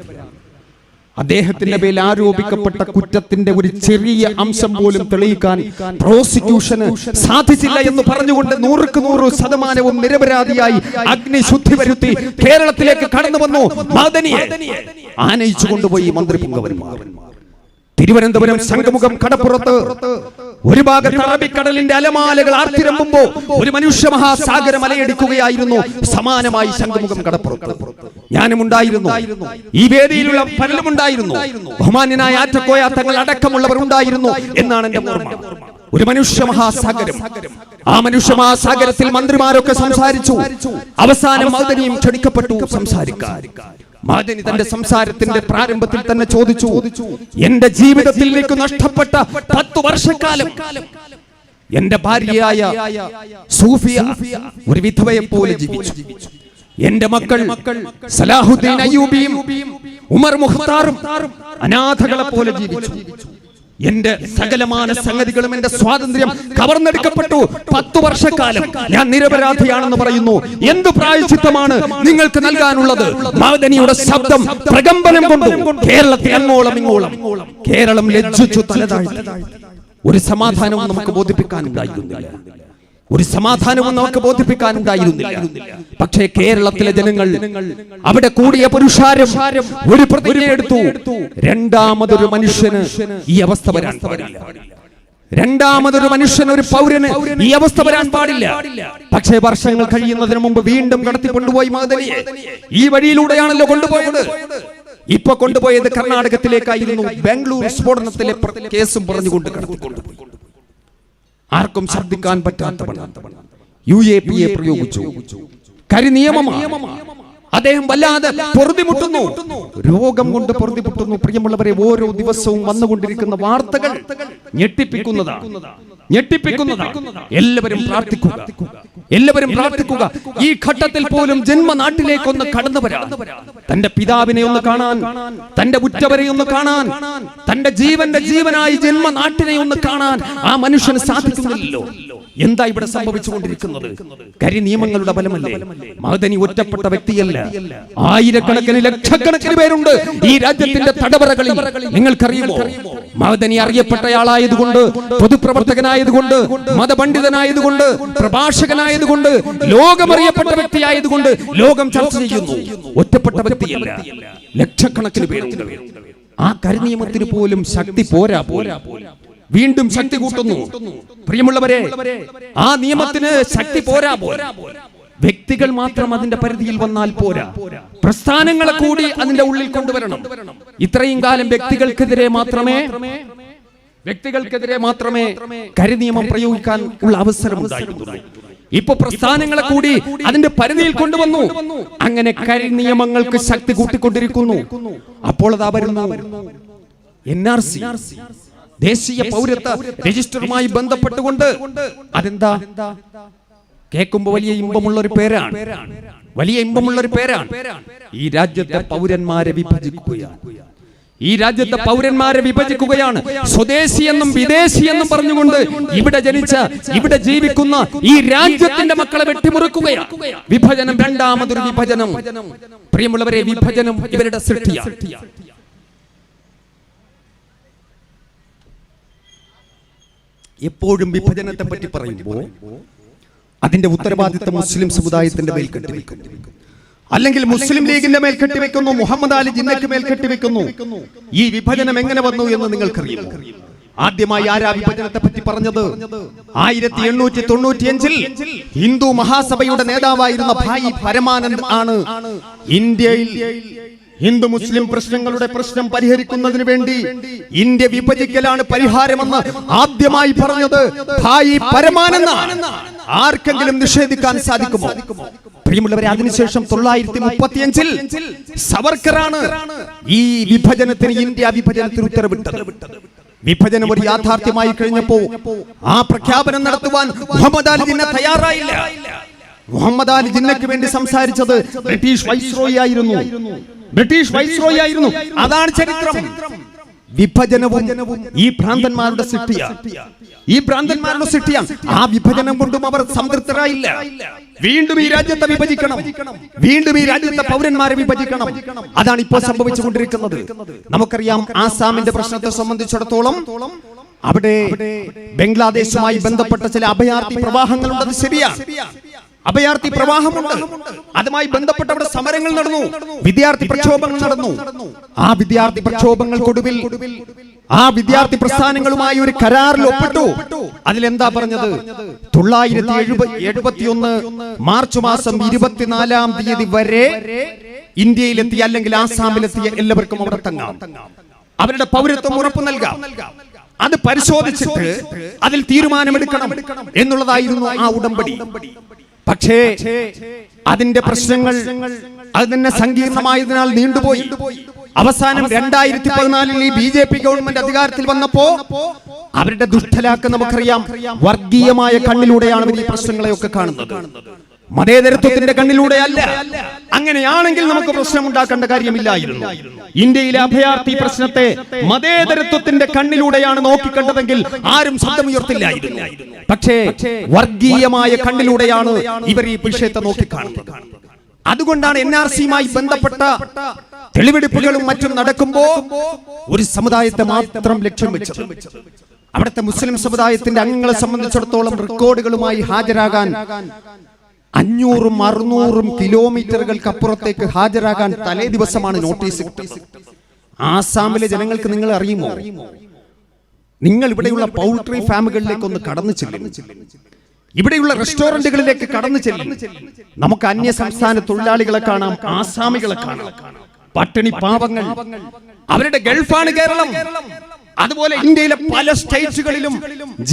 അദ്ദേഹത്തിന്റെ മേൽ ആരോപിക്കപ്പെട്ട കുറ്റത്തിന്റെ ഒരു ചെറിയ അംശം പോലും തെളിയിക്കാൻ പ്രോസിക്യൂഷന് സാധിച്ചില്ല എന്ന് പറഞ്ഞുകൊണ്ട് 100% നിരപരാധിയായി അഗ്നിശുദ്ധി വരുത്തി കേരളത്തിലേക്ക് കടന്നു വന്നു. മഅദനിയെ ആനയിച്ചു കൊണ്ടുപോയി മന്ത്രി പുങ്കവന്മാർ. തിരുവനന്തപുരം ശംഖുമുഖം കടപ്പുറത്ത് ഒരു ഭാഗത്ത് അറബിക്കടലിന്റെ അലമാലകൾ ആർത്തിരമ്പുമ്പോ ഒരു മനുഷ്യ മഹാസാഗരം അലയടിക്കുകയായിരുന്നു. സമാനമായി ശംഖുമുഖം കടപ്പുറത്ത് ഞാനും ഉണ്ടായിരുന്നു. ഈ വേദിയിലുള്ള പലരും ഉണ്ടായിരുന്നു. ബഹുമാന്യനായ ആറ്റക്കോയ തങ്ങൾ അടക്കമുള്ളവർ ഉണ്ടായിരുന്നു എന്നാണ് എന്റെ ഓർമ്മ. ഒരു മനുഷ്യ മഹാസാഗരം. ആ മനുഷ്യ മഹാസാഗരത്തിൽ മന്ത്രിമാരൊക്കെ സംസാരിച്ചു. അവസാനം മഅദനിയും ക്ഷണിക്കപ്പെട്ടു സംസാരിക്കാൻ. മഅദനി തന്റെ സംസാരത്തിന്റെ പ്രാരംഭത്തിൽ തന്നെ ചോദിച്ചു, എന്റെ ജീവിതത്തിലേക്ക് നഷ്ടപ്പെട്ട 10 വർഷക്കാലം എന്റെ ഭാര്യയായ സൂഫിയ ഒരു വിധവയെ പോലെ ജീവിച്ചു. എന്റെ മക്കൾ സലാഹുദ്ദീൻ അയ്യൂബിയും ഉമർ മുഖ്താറും അനാഥകളെ പോലെ ജീവിച്ചു. എന്റെ സകലമാന സംഗതികളും എന്റെ സ്വാതന്ത്ര്യം കവർന്നെടുക്കപ്പെട്ടു. 10 വർഷക്കാലം ഞാൻ നിരപരാധിയാണെന്ന് പറയുന്നു. എന്ത് പ്രായശ്ചിത്തമാണ് നിങ്ങൾക്ക് നൽകാനുള്ളത്? മഅദനിയുടെ ശബ്ദം പ്രകമ്പനം കൊണ്ടു കേരളത്തിൽ അങ്ങോളം ഇങ്ങോളം. കേരളം ലജ്ജിച്ചു തലതാഴ്ത്തി. ഒരു സമാധാനവും നമുക്ക് ബോധിപ്പിക്കാനുണ്ടായിരുന്നില്ല. പക്ഷേ കേരളത്തിലെ ജനങ്ങൾ, അവിടെ കൂടിയ പുരുഷാരം ഒരു പ്രതിജ്ഞ എടുത്തു. രണ്ടാമതൊരു മനുഷ്യന് ഈ അവസ്ഥ വരാൻ പാടില്ല. രണ്ടാമതൊരു മനുഷ്യൻ, ഒരു പൗരന് ഈ അവസ്ഥ വരാൻ പാടില്ല. പക്ഷേ വർഷങ്ങൾ കഴിയുന്നതിന് മുമ്പ് വീണ്ടും കടത്തിക്കൊണ്ടുപോയി മഅദനിയെ. ഈ വഴിയിലൂടെയാണല്ലോ കൊണ്ടുപോയത്. ഇപ്പൊ കൊണ്ടുപോയത് കർണാടകത്തിലേക്കായിരുന്നു. ബാംഗ്ലൂർ സ്ഫോടനത്തിലെ കേസും പറഞ്ഞുകൊണ്ട് കടത്തിക്കൊണ്ടുപോയി. ആർക്കും ശബ്ദിക്കാൻ പറ്റാത്തവണ്ണം UAPA പ്രയോഗിച്ചു. കരിനിയമമാണ്. അദ്ദേഹം വല്ലാതെ പൊറുതിമുട്ടുന്നു. രോഗം കൊണ്ട് പൊറുതിമുട്ടുന്നു. പ്രിയമുള്ളവരെ, ഓരോ ദിവസവും വന്നുകൊണ്ടിരിക്കുന്ന വാർത്തകൾ ഞെട്ടിപ്പിക്കുന്നതാണ്. എല്ലാവരും പ്രാർത്ഥിക്കുക, എല്ലാവരും പ്രാർത്ഥിക്കുക. ഈ ഘട്ടത്തിൽ പോലും ജന്മനാട്ടിലേക്ക് ഒന്ന് കടന്നു വരാൻ, തന്റെ പിതാവിനെ ഒന്ന് കാണാൻ, തന്റെ ഉറ്റവരെ ഒന്ന് കാണാൻ, തന്റെ ജീവനായി ജന്മനാട്ടിനെ ഒന്ന് കാണാൻ ആ മനുഷ്യന് സാധിക്കുന്നില്ലല്ലോ. എന്താ ഇവിടെ സംഭവിച്ചുകൊണ്ടിരിക്കുന്നത്? കരി നിയമങ്ങളുടെ ബലമല്ലേ? മഅദനി ഒറ്റപ്പെട്ട വ്യക്തിയല്ല, ആയിരക്കണക്കിന് ലക്ഷക്കണക്കിന് പേരുണ്ട് ഈ രാജ്യത്തിന്റെ തടവറകളിൽ. നിങ്ങൾക്കറിയുമോ? മഅദനി അറിയപ്പെട്ടയാളായതുകൊണ്ട്, പൊതുപ്രവർത്തകനായതുകൊണ്ട്, മതപണ്ഡിതനായതുകൊണ്ട്, പ്രഭാഷകനായതുകൊണ്ട്, ലോകമറിയപ്പെട്ട വ്യക്തിയായതുകൊണ്ട് ലോകം ചർച്ച ചെയ്യുന്നു. ഒറ്റപ്പെട്ട വ്യക്തിയല്ല, ലക്ഷക്കണക്കിന് പേരുണ്ട്. ആ കരിനിയമത്തിന് പോലും ശക്തി പോരാ. വീണ്ടും ശക്തി കൂട്ടുന്നു. പ്രിയമുള്ളവരെ, ആ നിയമത്തിന് ശക്തി പോരാ. വ്യക്തികൾ മാത്രം അതിന്റെ പരിധിയിൽ വന്നാൽ പോരാ, പ്രസ്ഥാനങ്ങളെ കൂടി അതിന്റെ ഉള്ളിൽ കൊണ്ടുവരണം. ഇത്രയും കാലം വ്യക്തികൾക്കെതിരെ മാത്രമേ കരിനിയമം പ്രയോഗിക്കാൻ ഉള്ള അവസരം ഉണ്ടായിരുന്നു. ഇപ്പൊ പ്രസ്ഥാനങ്ങളെ കൂടി അതിന്റെ പരിധിയിൽ കൊണ്ടുവന്നു. അങ്ങനെ കരിനിയമങ്ങൾക്ക് ശക്തി കൂട്ടിക്കൊണ്ടിരിക്കുന്നു. അപ്പോൾ അതാ വരുന്നു NRC, ദേശീയ പൗരത്വ രജിസ്റ്ററുമായി ബന്ധപ്പെട്ടുകൊണ്ട്. അതെന്താ? കേൾക്കുമ്പോ വലിയ ഇമ്പമുള്ളൊരു പേരാണ്. ഈ രാജ്യത്തെ പൗരന്മാരെ വിഭജിക്കുകയാണ്. സ്വദേശി എന്നും വിദേശി എന്നും പറഞ്ഞുകൊണ്ട് ഇവിടെ ജനിച്ച, ഇവിടെ ജീവിക്കുന്ന ഈ രാജ്യത്തിന്റെ മക്കളെ വെട്ടിമുറിക്കുകയാണ്. വിഭജനം, രണ്ടാമതൊരു വിഭജനം. പ്രിയമുള്ളവരെ, വിഭജനം ഇവരുടെ സൃഷ്ടിയാണ്. എപ്പോഴും വിഭജനത്തെ പറ്റി പറയുമ്പോൾ അതിന്റെ ഉത്തരവാദിത്തം മുസ്ലിം സമുദായത്തിന്റെ മേൽ കെട്ടിവെക്കുന്നു, അല്ലെങ്കിൽ മുസ്ലിം ലീഗിന്റെ മേൽ കെട്ടിവെക്കുന്നു, മുഹമ്മദ് അലി ജിന്നയ്ക്ക് മേൽ കെട്ടിവെക്കുന്നു. ഈ വിഭജനം എങ്ങനെ വന്നു എന്ന് നിങ്ങൾക്കറിയാം. ആദ്യമായി ആരാ വിഭജനത്തെ പറ്റി പറഞ്ഞത്? 1895-ൽ ഹിന്ദു മഹാസഭയുടെ നേതാവായിരുന്ന ഭായി പരമാനന്ദ് ആണ് ഇന്ത്യയിൽ ഹിന്ദു മുസ്ലിം പ്രശ്നങ്ങളുടെ പ്രശ്നം പരിഹരിക്കുന്നതിന് വേണ്ടി ഇന്ത്യ വിഭജിക്കലാണ് പരിഹാരമെന്ന് ആദ്യമായി പറഞ്ഞത് ഭായി പരമാനന്ദാണ്. ആർക്കെങ്കിലും നിഷേധിക്കാൻ സാധിക്കുമോ? പ്രിയമുള്ളവരെ, അതിനുശേഷം 1935-ൽ സവർക്കറാണ് ഈ വിഭജനത്തിന്, ഇന്ത്യ വിഭജനത്തിന് ഉത്തരവിട്ടത്. വിഭജനം ഒരു യാഥാർത്ഥ്യമായി കഴിഞ്ഞപ്പോ ആ പ്രഖ്യാപനം നടത്തുവാൻ മുഹമ്മദ് അലി ജിന്ന തയ്യാറായില്ല. മുഹമ്മദ് അലി ജിന്നയ്ക്ക് വേണ്ടി സംസാരിച്ചത് ബ്രിട്ടീഷ് വൈസ്രോയി ആയിരുന്നു. അതാണ് ചരിത്രം. വിഭജനവും ഈ ഭ്രാന്തന്മാരുടെ സൃഷ്ടിയാണ്. ആ വിഭജനം കൊണ്ടും അവർ സംതൃപ്തരായില്ല. വീണ്ടും ഈ രാജ്യത്തെ വിഭജിക്കണം, വീണ്ടും ഈ രാജ്യത്തെ പൗരന്മാരെ വിഭജിക്കണം. അതാണ് ഇപ്പോൾ സംഭവിച്ചുകൊണ്ടിരിക്കുന്നത്. നമുക്കറിയാം, ആസാമിന്റെ പ്രശ്നത്തെ സംബന്ധിച്ചിടത്തോളം അവിടെ ബംഗ്ലാദേശുമായി ബന്ധപ്പെട്ട ചില അഭയാർത്ഥി പ്രവാഹങ്ങളുണ്ട്. ശരിയാണ്, അഭയാർത്ഥി പ്രവാഹമുണ്ട്. അതുമായി ബന്ധപ്പെട്ട് അവിടെ സമരങ്ങൾ നടന്നു, വിദ്യാർത്ഥി പ്രക്ഷോഭങ്ങൾ നടന്നു. ആ വിദ്യാർത്ഥി പ്രക്ഷോഭങ്ങൾക്കൊടുവിൽ ആ വിദ്യാർത്ഥി പ്രസ്ഥാനങ്ങളുമായി ഒരു കരാറിൽ ഒപ്പിട്ടു. അതിലെന്താ പറഞ്ഞത്? 1971 മാർച്ച് മാസം 24-ാം തീയതി വരെ ഇന്ത്യയിലെത്തിയ അല്ലെങ്കിൽ ആസാമിലെത്തിയ എല്ലാവർക്കും അവിടെ തങ്ങാം, അവരുടെ പൗരത്വം ഉറപ്പു നൽകാം. അത് പരിശോധിച്ചിട്ട് അതിൽ തീരുമാനമെടുക്കണം എന്നുള്ളതായിരുന്നു ആ ഉടമ്പടി. പക്ഷേ അതിന്റെ പ്രശ്നങ്ങൾ അത് തന്നെ സങ്കീർണമായതിനാൽ നീണ്ടുപോയി. അവസാനം 2014-ൽ ഈ BJP ഗവൺമെന്റ് അധികാരത്തിൽ വന്നപ്പോ അവരുടെ ദുഷ്ടലാക്ക് നമുക്കറിയാം. വർഗീയമായ കണ്ണിലൂടെയാണ് ഈ പ്രശ്നങ്ങളെയൊക്കെ കാണുന്നത്, മതേതരത്വത്തിന്റെ കണ്ണിലൂടെയല്ല. അങ്ങനെയാണെങ്കിൽ നമുക്ക് പ്രശ്നം ഉണ്ടാക്കേണ്ട കാര്യമില്ലായിരുന്നു. ഇന്ത്യയിലെ അഭയാർത്ഥി പ്രശ്നത്തെ മതേതരത്വത്തിന്റെ കണ്ണിലൂടെയാണ് നോക്കിക്കണ്ടതെങ്കിൽ ആരും ശബ്ദമുയർത്തില്ലായിരുന്നു. പക്ഷേ വർഗീയമായ കണ്ണിലൂടെയാണ് ഇവർ ഈ വിഷയത്തെ നോക്കിക്കാണുന്നത്. അതുകൊണ്ടാണ് NRC-യുമായി ബന്ധപ്പെട്ട തെളിവെടുപ്പുകളും മറ്റും നടക്കുമ്പോ ഒരു സമുദായത്തെ മാത്രം ലക്ഷ്യം വെച്ചത്. അവിടുത്തെ മുസ്ലിം സമുദായത്തിന്റെ അംഗങ്ങളെ സംബന്ധിച്ചിടത്തോളം റെക്കോർഡുകളുമായി ഹാജരാകാൻ 500-600 കിലോമീറ്ററുകൾക്ക് അപ്പുറത്തേക്ക് ഹാജരാകാൻ തലേ ദിവസമാണ് നോട്ടീസ് കിട്ടുന്നത്. ആസാമിലെ ജനങ്ങൾക്ക് നിങ്ങൾ അറിയുമോ? നിങ്ങൾ ഇവിടെയുള്ള പൗൾട്രി ഫാമുകളിലേക്ക് ഒന്ന് കടന്നു ചെല്ലും, ഇവിടെയുള്ള റെസ്റ്റോറന്റുകളിലേക്ക് കടന്നു ചെല്ലും. നമുക്ക് അന്യ സംസ്ഥാന തൊഴിലാളികളെ കാണാം, ആസാമികളെ കാണാം, പട്ടിണി പാവങ്ങൾ. അവരുടെ ഗൾഫാണ് കേരളം. അതുപോലെ ഇന്ത്യയിലെ പല സ്റ്റേറ്റുകളിലും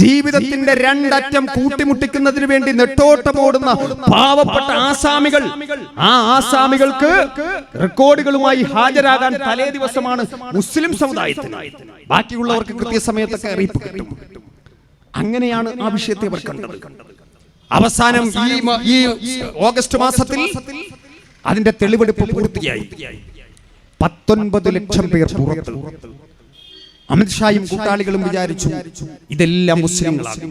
ജീവിതത്തിന്റെ രണ്ടറ്റം കൂട്ടിമുട്ടിക്കുന്നതിന് വേണ്ടി നെട്ടോട്ടമോടുന്ന പാവപ്പെട്ട ആസാമികൾ. ആ ആസാമികൾക്ക് റെക്കോർഡുകളുമായി ഹാജരാകാൻ തലേ ദിവസമാണ് മുസ്ലിം സമുദായത്തിന്. ബാക്കിയുള്ളവർക്ക് കൃത്യസമയത്തൊക്കെ അറിയിപ്പ് കിട്ടും. അങ്ങനെയാണ് ആ വിഷയത്തെ അവർ കണ്ടത്. അവസാനം ഈ ഓഗസ്റ്റ് മാസത്തിൽ അതിന്റെ തെളിവെടുപ്പ് പൂർത്തിയായി. 19 ലക്ഷം പേർ പുറത്ത്. അമിത്ഷായും കൂട്ടാളികളും വിചാരിച്ചു ഇതെല്ലാം മുസ്ലിങ്ങളാണ്.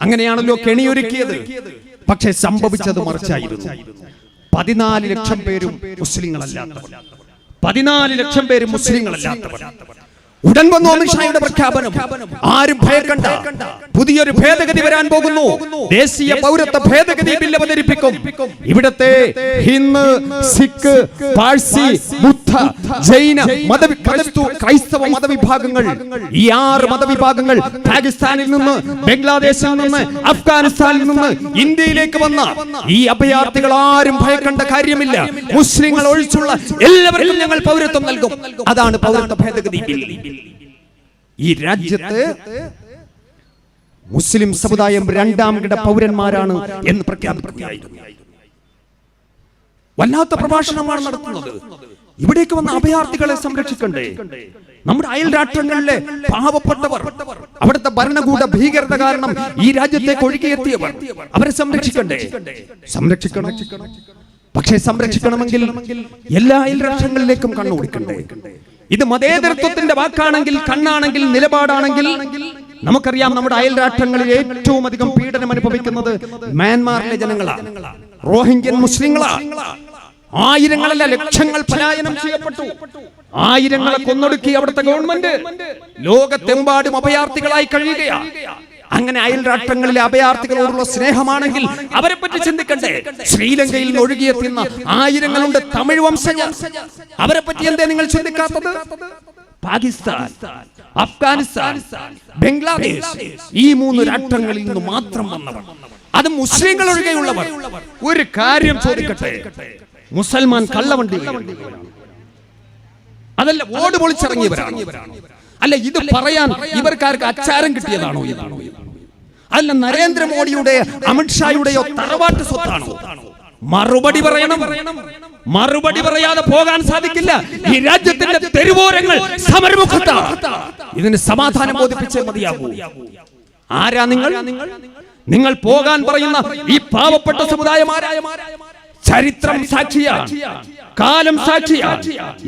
അങ്ങനെയാണല്ലോ കെണിയൊരുക്കിയത്. പക്ഷെ സംഭവിച്ചത് മറിച്ചായിരുന്നു. 14 ലക്ഷം പേരും മുസ്ലിങ്ങളല്ലാത്തവർ. 14 ലക്ഷം പേരും മുസ്ലിങ്ങളല്ലാത്തവർ. ഉടൻ വന്നു അമിത്ഷായുടെ പ്രഖ്യാപനം. ആരും ഭയക്കണ്ട, പുതിയൊരു ഭേദഗതി വരാൻ പോകുന്നു. ദേശീയ പൗരത്വ ഭേദഗതി ബിൽ അവതരിപ്പിക്കും. ഇവിടത്തെ ഹിന്ദു, സിഖ്, പാഴ്സി, ബുദ്ധ, ജൈന, ക്രൈസ്തവ മതവിഭാഗങ്ങൾ, ഈ 6 മതവിഭാഗങ്ങൾ പാകിസ്ഥാനിൽ നിന്ന്, ബംഗ്ലാദേശിൽ നിന്ന്, അഫ്ഗാനിസ്ഥാനിൽ നിന്ന് ഇന്ത്യയിലേക്ക് വന്ന ഈ അഭയാർത്ഥികൾ ആരും ഭയക്കേണ്ട കാര്യമില്ല. മുസ്ലിങ്ങൾ ഒഴിച്ചുള്ള എല്ലാവർക്കും ഞങ്ങൾ പൗരത്വം നൽകും. അതാണ് പൗരത്വ ഭേദഗതി ബിൽ. ഈ രാജ്യത്ത് മുസ്ലിം സമുദായം 2ാം കിട പൗരന്മാരാണ് എന്ന് പ്രഖ്യാപിക്കുകയായിരുന്നു. വല്ലാത്ത പ്രഭാഷണമാണ് നടത്തുന്നത്. ഇവിടേക്ക് വന്ന അഭയാർത്ഥികളെ സംരക്ഷിക്കണ്ടേ? നമ്മുടെ അയൽ രാഷ്ട്രങ്ങളിലെ പാവപ്പെട്ടവർ, അവിടുത്തെ ഭരണകൂട ഭീകരത കാരണം ഈ രാജ്യത്തേക്ക് ഒഴുകിയെത്തിയവർ, അവരെ സംരക്ഷിക്കണ്ടേ? സംരക്ഷിക്കണം. പക്ഷേ സംരക്ഷിക്കണമെങ്കിൽ എല്ലാ അയൽ രാഷ്ട്രങ്ങളിലേക്കും കണ്ണോടിക്കണ്ടേ? ഇത് മതേതരത്വത്തിന്റെ വാക്കാണെങ്കിൽ, കണ്ണാണെങ്കിൽ, നിലപാടാണെങ്കിൽ നമുക്കറിയാം. നമ്മുടെ അയൽ രാഷ്ട്രങ്ങളിൽ ഏറ്റവും അധികം പീഡനം അനുഭവിക്കുന്നത് മ്യാൻമാറിലെ ജനങ്ങളാണ്, റോഹിംഗ്യൻ മുസ്ലിങ്ങളാണ്. ആയിരങ്ങളല്ല, ലക്ഷങ്ങൾ പലായനം ചെയ്യപ്പെട്ടു. ആയിരങ്ങളെ കൊന്നൊടുക്കി അവിടുത്തെ ഗവൺമെന്റ്. ലോകത്തെമ്പാടും അഭയാർത്ഥികളായി കഴിയുകയാണ്. അങ്ങനെ അയൽ രാഷ്ട്രങ്ങളിലെ അഭയാർത്ഥികളോടുള്ള സ്നേഹമാണെങ്കിൽ അവരെ പറ്റി ചിന്തിക്കണ്ടേ? ശ്രീലങ്കയിൽ നിന്ന് ഒഴുകിയെത്തുന്ന ആയിരങ്ങളുണ്ട് തമിഴ് വംശജർ. അവരെ പറ്റി എന്തേ നിങ്ങൾ ചിന്തിക്കാത്തത്? പാകിസ്ഥാൻ, അഫ്ഗാനിസ്ഥാൻ, ബംഗ്ലാദേശ്, ഈ 3 രാഷ്ട്രങ്ങളിൽ നിന്ന് മാത്രം വന്നവർ, അത് മുസ്ലിങ്ങൾ ഒഴികെയുള്ളവർ. ഒരു കാര്യം ചോദിക്കട്ടെ, മുസൽമാൻ കള്ളവണ്ടി അതല്ല, ഓട് പൊളിച്ചിറങ്ങിയവരാണ്? അല്ല, ഇത് പറയാൻ ഇവർക്കാർക്ക് അച്ചാരം കിട്ടിയതാണോ? അല്ല, നരേന്ദ്രമോദിയുടെ അമിത്ഷായുടെയോ തറവാട്ട് സ്വത്താണോ? മറുപടി പറയണം. മറുപടി പറയാതെ പോകാൻ സാധിക്കില്ല. ഈ രാജ്യത്തിന്റെ തെരുവോരങ്ങൾ സമരമുഖത്താണ്. ഇതിന് സമാധാനം ബോധിപ്പിച്ചേ മതിയാകൂ. ആരാ നിങ്ങൾ? നിങ്ങൾ പോകാൻ പറയുന്ന ഈ പാവപ്പെട്ട സമുദായമാരായ ചരിത്രം സാക്ഷിയാണ്, കാലം സാക്ഷിയാണ്.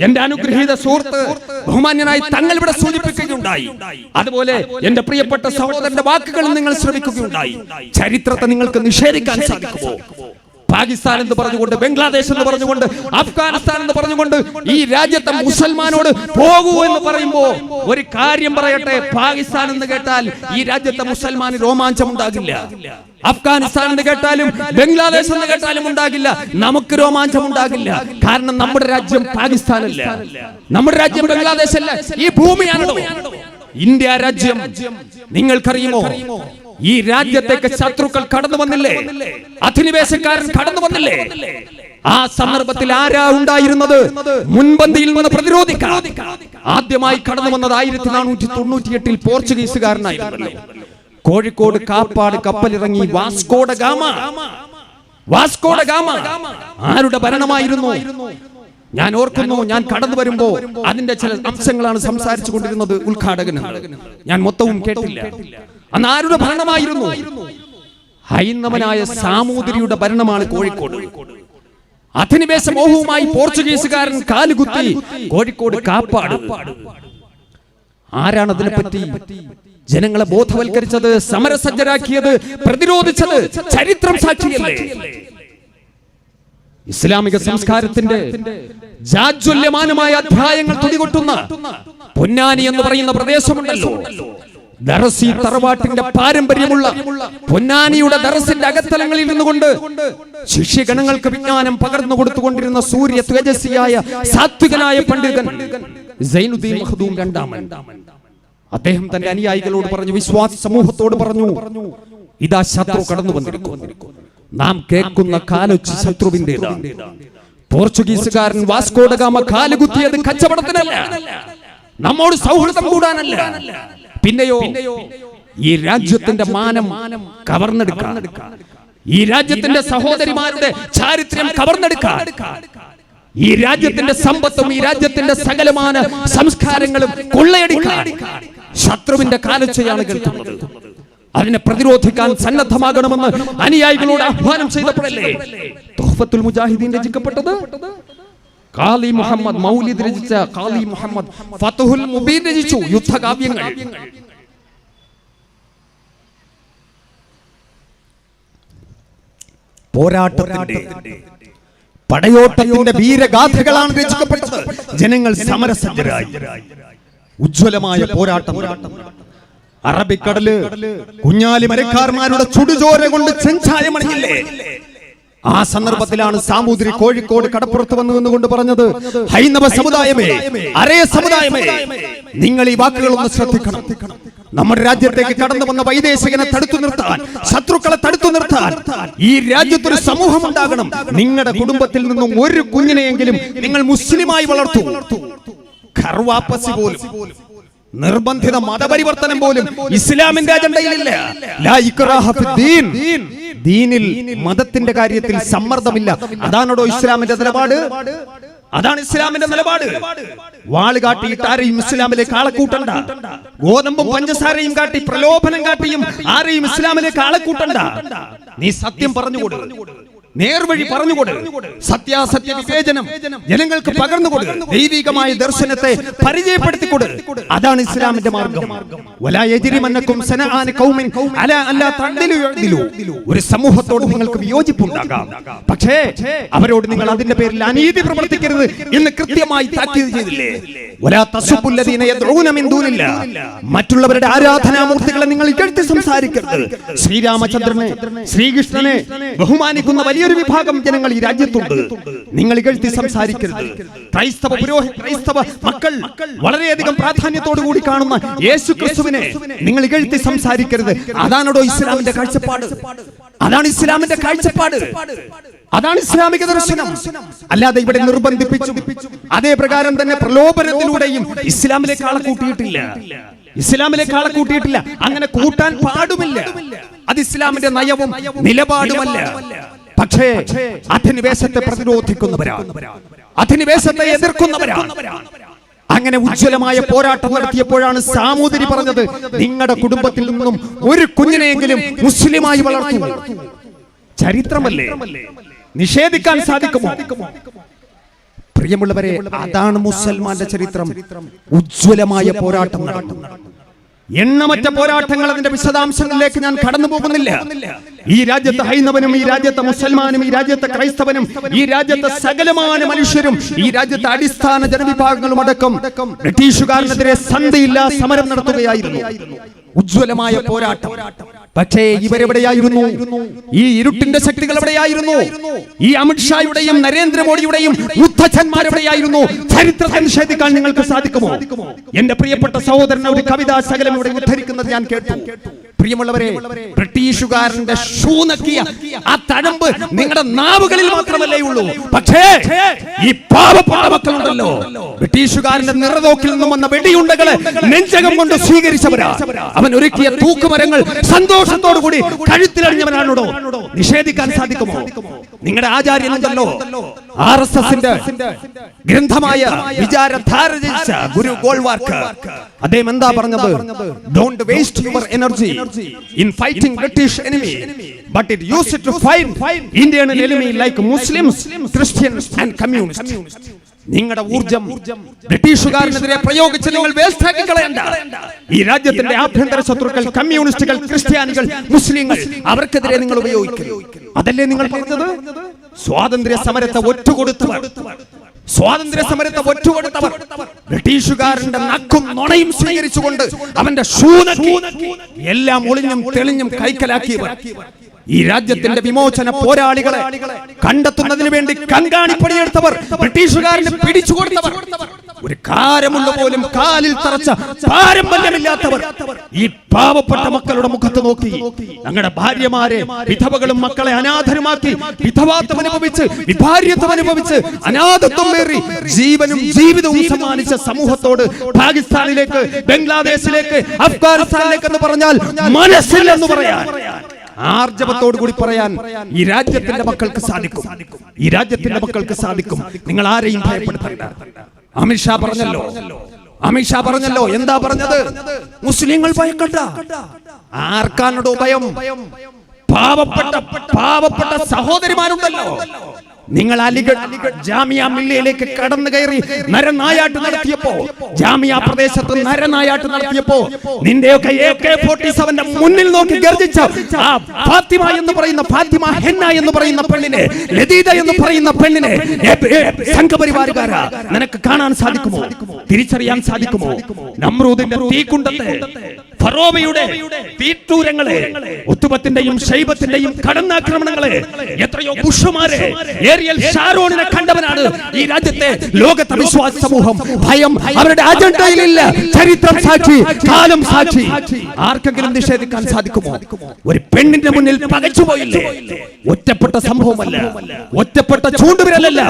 എന്റെ അനുഗ്രഹീത സുഹൃത്ത് ബഹുമാന്യനായി തങ്ങൾ ഇവിടെ സൂചിപ്പിക്കുകയുണ്ടായി. അതുപോലെ എന്റെ പ്രിയപ്പെട്ട സഹോദരന്റെ വാക്കുകൾ നിങ്ങൾ ശ്രമിക്കുകയുണ്ടായി. ചരിത്രത്തെ നിങ്ങൾക്ക് നിഷേധിക്കാൻ സാധിക്കുമോ? പാകിസ്ഥാൻ എന്ന് പറഞ്ഞുകൊണ്ട്, ബംഗ്ലാദേശ് എന്ന് പറഞ്ഞുകൊണ്ട്, അഫ്ഗാനിസ്ഥാൻ എന്ന് പറഞ്ഞുകൊണ്ട് ഈ രാജ്യത്തെ മുസൽമാനോട് പോകൂ എന്ന് പറയുമ്പോ ഒരു കാര്യം പറയട്ടെ, പാകിസ്ഥാൻ എന്ന് കേട്ടാൽ ഈ രാജ്യത്തെ മുസൽമാന് രോമാഞ്ചം ഉണ്ടാകില്ല. അഫ്ഗാനിസ്ഥാൻ എന്ന് കേട്ടാലും ബംഗ്ലാദേശ് എന്ന് കേട്ടാലും ഉണ്ടാകില്ല. നമുക്ക് രോമാഞ്ചം ഉണ്ടാകില്ല. കാരണം നമ്മുടെ രാജ്യം പാകിസ്ഥാനല്ല, നമ്മുടെ രാജ്യം ബംഗ്ലാദേശ് അല്ല, ഈ ഭൂമിയാണോ ഇന്ത്യ രാജ്യം. നിങ്ങൾക്കറിയുമോ, ഈ രാജ്യത്തേക്ക് ശത്രുക്കൾ കടന്നു വന്നില്ലേ? അധിനിവേശക്കാരൻ കടന്നു വന്നില്ലേ? ആ സന്ദർഭത്തിൽ ആരാ ഉണ്ടായിരുന്നത്? മുൻപന്തിയിൽ നിന്ന് പ്രതിരോധിക്കാൻ ആദ്യമായി കടന്നു വന്നത് 1498 പോർച്ചുഗീസുകാരനായിരുന്നു. കോഴിക്കോട് കാപ്പാട് കപ്പലിറങ്ങി വാസ്കോ ഡ ഗാമ. ആരുടെ ഭരണമായിരുന്നു? ഞാൻ ഓർക്കുന്നു, ഞാൻ കടന്നു വരുമ്പോ അതിന്റെ ചില അംശങ്ങളാണ് സംസാരിച്ചു കൊണ്ടിരുന്നത് ഉദ്ഘാടകന്. ഞാൻ മൊത്തവും കേട്ടില്ല. അന്ന് ആരുടെ ഭരണമായിരുന്നു? ഹൈന്ദവനായ സാമൂതിരിയുടെ ഭരണമാണ് കോഴിക്കോട്. അധിനിവേശ മോഹവുമായി പോർച്ചുഗീസുകാരൻ കാലുകുത്തി കോഴിക്കോട് കാപ്പാട്. ആരാണ് അതിനെപ്പറ്റി ജനങ്ങളെ ബോധവൽക്കരിച്ചത്, സമരസജ്ജരാക്കിയത്, പ്രതിരോധിച്ചത്? ചരിത്രം സാക്ഷിയല്ലേ? ഇസ്ലാമിക സംസ്കാരത്തിന്റെ ജാജ്വല്യമാനമായ അധ്യായങ്ങൾ തുടികൊട്ടുന്ന പൊന്നാനി എന്ന് പറയുന്ന പ്രദേശമുണ്ടല്ലോ. ദറസി തറവാട്ടിന്റെ പാരമ്പര്യമുള്ള പൊന്നാനിയുടെ ദറസിന്റെ അകത്തലങ്ങളിൽ നിന്നുകൊണ്ട് ശിഷ്യഗണങ്ങൾക്ക് വിജ്ഞാനം പകർന്നു കൊടുത്തുകൊണ്ടിരുന്ന സൂര്യ തേജസ്വിയായ സാത്വികനായ പണ്ഡിതൻ സൈനുദ്ദീൻ മഖ്ദൂം രണ്ടാമൻ. അദ്ദേഹം തന്റെ അനുയായികളോട് പറഞ്ഞു, വിശ്വാസ സമൂഹത്തോട് പറഞ്ഞു, ഇതാ ശത്രു കടന്നു വന്നിരിക്കുന്നു. നാം കേൾക്കുന്ന കാലൊച്ച് ശത്രുവിന്റേതാണ്. പോർച്ചുഗീസുകാരൻ വാസ്കോ ഡ ഗാമ കാലുകുത്തിയത് കച്ചവടത്തിനല്ല, നമ്മോട് സൗഹൃദം കൂടാനല്ല. പിന്നെയോ ഈ രാജ്യത്തിന്റെ മാനം കവർന്നെടുക്കാൻ, ഈ രാജ്യത്തിന്റെ സഹോദരിമാരുടെ ചാരിത്രം കവർന്നെടുക്കാൻ, ഈ രാജ്യത്തിന്റെ സമ്പത്തും ഈ രാജ്യത്തിന്റെ സകലമാന സംസ്കാരങ്ങളും കൊള്ളയടിക്കാൻ ശത്രുവിന്റെ കാലൊച്ചയാണ് കേൾക്കുന്നത്. അതിനെ പ്രതിരോധിക്കാൻ സന്നദ്ധമാകണമെന്ന് അനുയായികളോട് ആഹ്വാനം ചെയ്തപ്പോഴല്ലേ തുഹ്ഫത്തുൽ മുജാഹിദീൻ രചിക്കപ്പെട്ടത്? ഖാലി മുഹമ്മദ് മൗലിദ് രചിച്ച ഖാലി മുഹമ്മദ് ഫത്ഹുൽ മുബീൻ രചിച്ചു യുദ്ധകാവ്യങ്ങൾ. പോരാട്ടത്തിന്റെ പടയോട്ടത്തിന്റെ വീരഗാഥകളാണ് രചിക്കപ്പെട്ടത്. ജനങ്ങൾ സമരസജ്ജരായി. ഉജ്ജ്വലമായ പോരാട്ടം. അറബിക്കടല് കുഞ്ഞാലി മരക്കാർമാരുടെ ചുടുചോര കൊണ്ട് ചെഞ്ചായമണിഞ്ഞില്ലേ? ആ സന്ദർഭത്തിലാണ് സാമൂതിരി കോഴിക്കോട് കടപ്പുറത്ത് വന്നുകൊണ്ട് പറഞ്ഞത്, ഹൈന്ദവ സമുദായമേ, അരയ സമുദായമേ, നിങ്ങൾ ഈ വാക്കുകളൊന്ന് ശ്രദ്ധിക്കണം. നമ്മുടെ രാജ്യത്തേക്ക് കടന്നു വന്ന വൈദേശികനെ തടുത്തു നിർത്താൻ, ശത്രുക്കളെ തടുത്തു നിർത്താൻ ഈ രാജ്യത്തൊരു സമൂഹം ഉണ്ടാകണം. നിങ്ങളുടെ കുടുംബത്തിൽ നിന്നും ഒരു കുഞ്ഞിനെയെങ്കിലും നിങ്ങൾ മുസ്ലിമായി വളർത്തു. ഖർവാപ്പസി പോലും, നിർബന്ധിത മതപരിവർത്തനം പോലും ഇസ്ലാമിന്റെ അജണ്ടയിലില്ല. ലാ ഇക്റാഹ ഫിദ്ദീൻ, ദീനിൽ മതത്തിന്റെ കാര്യത്തിൽ സമ്മർദ്ദമില്ല. അതാണോ ഇസ്ലാമിന്റെ നിലപാട്? അതാണ് ഇസ്ലാമിന്റെ നിലപാട്. വാള് കാട്ടിയിട്ട് ആരെയും ഇസ്ലാമിലേക്ക് ആളെക്കൂട്ടണ്ട. ഗോതമ്പും പഞ്ചസാരയും കാട്ടി പ്രലോഭനം കാട്ടിയും ആരെയും ഇസ്ലാമിലേക്ക് ആളെക്കൂട്ടണ്ട. നീ സത്യം പറഞ്ഞുകൊടു, നേർവഴി പറഞ്ഞുകൊടു, സത്യാസത്യ വിവേചനം ജനങ്ങൾക്ക് പകർന്നുകൊടു, ദൈവികമായ ദർശനത്തെ പരിചയപ്പെടുത്തിക്കൊടു. അതാണ് ഇസ്ലാമിന്റെ മാർഗം. വലാ യജ്രിമന്നകും സനആന ഖൗമിൻ അലാ അല്ലാ തഅദിലു യഅദിലു. ഒരു സമൂഹത്തോട് നിങ്ങൾക്ക് വിയോജിപ്പുണ്ടാകാം, പക്ഷേ അവരോട് നിങ്ങൾ അതിന്റെ പേരിൽ അനീതി പ്രവർത്തിക്കരുത് എന്ന് കൃത്യമായി താക്കീത് ചെയ്തില്ലേ? വലാ തസുബ്ബുൽ ലദീന യദ്ഊന മിൻ ദൂനില്ലാ. മറ്റുള്ളവരുടെ ആരാധനാമൂർത്തികളെ നിങ്ങൾ ഇകഴ്ത്തി സംസാരിക്കരുത്. ശ്രീരാമചന്ദ്രനെ, ശ്രീകൃഷ്ണനെ ബഹുമാനിക്കുന്ന വലിയൊരു വിഭാഗം ജനങ്ങൾ ഈ രാജ്യത്തുണ്ട്. നിങ്ങൾ ഇകഴ്ത്തി സംസാരിക്കരുത്. ക്രൈസ്തവ മക്കൾ വളരെയധികം പ്രാധാന്യത്തോടു കൂടി കാണുന്ന യേശു ക്രിസ്തുവിനെ നിങ്ങൾ ഇകഴ്ത്തി സംസാരിക്കരുത്. അതാണോ ഇസ്ലാമിന്റെ കാഴ്ചപ്പാട്? അതാണ് ഇസ്ലാമിന്റെ കാഴ്ചപ്പാട്. അതാണ് ഇസ്ലാമിക ദർശനം. അല്ലാതെ ഇവിടെ നിർബന്ധിപ്പിച്ചു അതേ പ്രകാരം തന്നെ പ്രലോഭനത്തിലൂടെയും ഇസ്ലാമിലേക്ക് ആളെ കൂട്ടിയിട്ടില്ല. ഇസ്ലാമിലേക്ക് ആളെ കൂട്ടിയിട്ടില്ല. അങ്ങനെ കൂട്ടാൻ പാടുമില്ല. അത് ഇസ്ലാമിന്റെ നയവും നിലപാടുമല്ല. പക്ഷേ അധിനിവേശത്തെ പ്രതിരോധിക്കുന്നവരാണ്, അധിനിവേശത്തെ എതിർക്കുന്നവരാണ്. അങ്ങനെ ഉജ്ജ്വലമായ പോരാട്ടം നടത്തിയപ്പോഴാണ് സാമൂതിരി പറഞ്ഞത്, നിങ്ങളുടെ കുടുംബത്തിൽ നിന്നും ഒരു കുഞ്ഞിനെയെങ്കിലും മുസ്ലിമായി വളർത്തുക. ചരിത്രമല്ലേ, നിഷേധിക്കാൻ സാധിക്കുമോ? പ്രിയമുള്ളവരെ, അതാണ് മുസൽമാന്റെ ചരിത്രം. ഉജ്ജ്വലമായ പോരാട്ടം നടത്തും. എണ്ണമറ്റ പോരാട്ടങ്ങൾ, അതിന്റെ വിശദാംശങ്ങളിലേക്ക് ഞാൻ കടന്നു പോകുന്നില്ല. ഈ രാജ്യത്തെ ഹൈന്ദവനും, ഈ രാജ്യത്തെ മുസൽമാനും, ഈ രാജ്യത്തെ ക്രൈസ്തവനും, ഈ രാജ്യത്തെ സകലമായ മനുഷ്യരും, ഈ രാജ്യത്തെ അടിസ്ഥാന ജനവിഭാഗങ്ങളും അടക്കം ബ്രിട്ടീഷുകാരനെതിരെ സന്ധിയില്ലാ സമരം നടത്തുകയായിരുന്നു. ഉജ്ജ്വലമായ പോരാട്ടം. പക്ഷേ ഇവരെവിടെയായിരുന്നു? ഈ ഇരുട്ടിന്റെ ശക്തികൾ എവിടെയായിരുന്നു? ഈ അമിത്ഷായുടെയും നരേന്ദ്രമോദിയുടെയും യുദ്ധജന്മാരെവിടെയായിരുന്നു? ചരിത്രത്തെ നിഷേധിക്കാൻ നിങ്ങൾക്ക് സാധിക്കുമോ? എന്റെ പ്രിയപ്പെട്ട സഹോദരൻ ഒരു കവിതാ ശകലം ഇവിടെ ഉദ്ധരിക്കുന്നത് ഞാൻ കേട്ടു. പ്രിയമുള്ളവരെ, ബ്രിട്ടീഷുകാരന്റെ ഷൂ നക്കിയ ആ തഴമ്പ് നിങ്ങളുടെ നാവുകളിൽ മാത്രമല്ലേ ഉള്ളൂ. പക്ഷേ ഈ പാവപ്പെട്ട മക്കളുണ്ടല്ലോ, ബ്രിട്ടീഷുകാരന്റെ നിറതോക്കിൽ നിന്നും വന്ന വെടിയുണ്ടകളെ നെഞ്ചകം കൊണ്ട് സ്വീകരിച്ചവരാ. അവൻ ഒരുക്കിയ തൂക്കുമരങ്ങൾ സന്തോഷത്തോടു കൂടി കഴുത്തിലണിഞ്ഞവനാണോ? നിഷേധിക്കാൻ സാധിക്കുമോ? നിങ്ങളുടെ ആചാര്യനുണ്ടല്ലോ, RSSന്റെ ഗ്രന്ഥമായ വിചാരധാര രചിച്ച ഗുരു ഗോൾവാർക്കർ, അദ്ദേഹം എന്താ പറഞ്ഞത്? Don't waste your energy in fighting British enemy, but it used to fight Indian enemy like Muslims, Christians and communists. നിങ്ങളുടെ ഊർജം ബ്രിട്ടീഷുകാരനെതിരെ പ്രയോഗിച്ച് നിങ്ങൾ വേസ്റ്റ് ആക്കി കളയണ്ട. ഈ രാജ്യത്തിന്റെ ആഭ്യന്തര ശത്രുക്കൾ, കമ്മ്യൂണിസ്റ്റുകൾ, ക്രിസ്ത്യാനികൾ, മുസ്ലിങ്ങൾ, അവർക്കെതിരെ നിങ്ങൾ ഉപയോഗിക്കും. അതല്ലേ നിങ്ങൾ പറഞ്ഞത്? സ്വാതന്ത്ര്യ സമരത്തെ ഒറ്റുകൊടുത്തവർ, സ്വാതന്ത്ര്യ സമരത്തെ ഒറ്റുകൊടുത്തവർ, ബ്രിട്ടീഷുകാരന്റെ നക്കും നുണയും സ്വീകരിച്ചുകൊണ്ട് അവന്റെ ഷൂനക്കി എല്ലാം ഒളിഞ്ഞും തെളിഞ്ഞും കൈക്കലാക്കിയവർ, ഈ രാജ്യത്തിന്റെ വിമോചന പോരാളികളെ കണ്ടെത്തുന്നതിന് വേണ്ടി കൺകാണിപ്പണിയെടുത്തവർ, ബ്രിട്ടീഷുകാരന് പിടിച്ചു കൊടുത്തവർ, ഒരു കാരമുള്ള പോലും കാലിൽ തറച്ച പാരമ്പര്യമില്ലാത്തവർ, ഈ പാവപ്പെട്ട മക്കളുടെ മുഖത്ത് നോക്കി ഞങ്ങളുടെ ഭാര്യമാരെ, വിധവകളും മക്കളെ അനാഥരുമാക്കി, വിധവാത്വം അനുഭവിച്ച്, വിഭാര്യത്വം അനുഭവിച്ച്, അനാഥത്വം ഏറി ജീവനും ജീവിതവും സമ്മാനിച്ച സമൂഹത്തോട് പാകിസ്ഥാനിലേക്ക്, ബംഗ്ലാദേശിലേക്ക്, അഫ്ഗാനിസ്ഥാനിലേക്ക് എന്ന് പറഞ്ഞാൽ മനസ്സില്ലെന്ന് പറയാൻ, ആർജവത്തോടു കൂടി പറയാൻ ഈ രാജ്യത്തിന്റെ മക്കൾക്ക് സാധിക്കും. ഈ രാജ്യത്തിന്റെ മക്കൾക്ക് സാധിക്കും. നിങ്ങൾ ആരെയും ഭയപ്പെടുത്തണ്ട. അമിത്ഷാ പറഞ്ഞല്ലോ, അമിത്ഷാ പറഞ്ഞല്ലോ, എന്താ പറഞ്ഞത്? മുസ്ലിങ്ങൾ ഭയക്കണ്ട. ആർക്കാണോ ഭയം? പാവപ്പെട്ട സഹോദരിമാരുണ്ടല്ലോ. നിങ്ങൾ അലിഗഡ് ജാമിയ മില്ലയിലേക്ക് കടന്നു കയറി നരനായാട്ട് നടത്തിയപ്പോ, ജാമിയ പ്രദേശത്ത് നരനായാട്ട് നടത്തിയപ്പോ നിന്റെയൊക്കെ AK-47 മുന്നിൽ നോക്കി ഗർജിച്ച ആ ഫാത്തിമ എന്ന് പറയുന്ന, ഫാത്തിമ ഹെന്ന എന്ന് പറയുന്ന പെണ്ണിനെ, ലതീദ എന്ന് പറയുന്ന പെണ്ണിനെ സംഘപരിവാരുകാരാ നിനക്ക് കാണാൻ സാധിക്കുമോ? തിരിച്ചറിയാൻ സാധിക്കുമോ? നമ്രൂദിന്റെ തീക്കുണ്ടത്തെ, ഫറോവയുടെ തീറ്റൂരങ്ങളെ, ഉത്തുബത്തിന്റെയും ശൈബത്തിന്റെയും കടന്നാക്രമണങ്ങളെ, എത്രയോ ബുഷുമാരെ, ഏരിയൽ ഷാരോണിനെ കണ്ടവനാണ് ഈ രാജ്യത്തെ ലോകത്തെ വിശ്വാസ സമൂഹം. ഭയം അവരുടെ അജണ്ടയിലില്ല. ചരിത്രം സാക്ഷി, കാലം സാക്ഷി. ആർക്കെങ്കിലും നിഷേധിക്കാൻ സാധിക്കുമോ? ഒരു പെണ്ണിന്റെ മുന്നിൽ പകച്ചുപോയില്ലേ? ഒറ്റപ്പെട്ട സംഭവമല്ല, ഒറ്റപ്പെട്ട ചൂണ്ടുവിരലല്ല,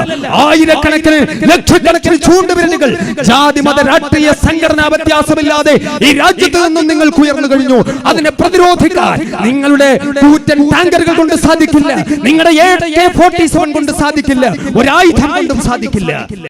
ആയിരക്കണക്കിന് ലക്ഷക്കണക്കിന് ചൂണ്ടുവിരലുകൾ ജാതി മത രാഷ്ട്രീയ സംഘടനാ വ്യത്യാസമില്ലാതെ ഈ രാജ്യത്ത് നിന്നും നിങ്ങൾക്ക് ഉയർന്നു കഴിഞ്ഞു. അതിനെ പ്രതിരോധിക്കാൻ നിങ്ങളുടെ കൂറ്റൻ ടാങ്കറുകൾ കൊണ്ട് സാധിക്കില്ല, നിങ്ങളുടെ AK-47 കൊണ്ട് സാധിക്കില്ല, ഒരായുധം കൊണ്ടും സാധിക്കില്ല.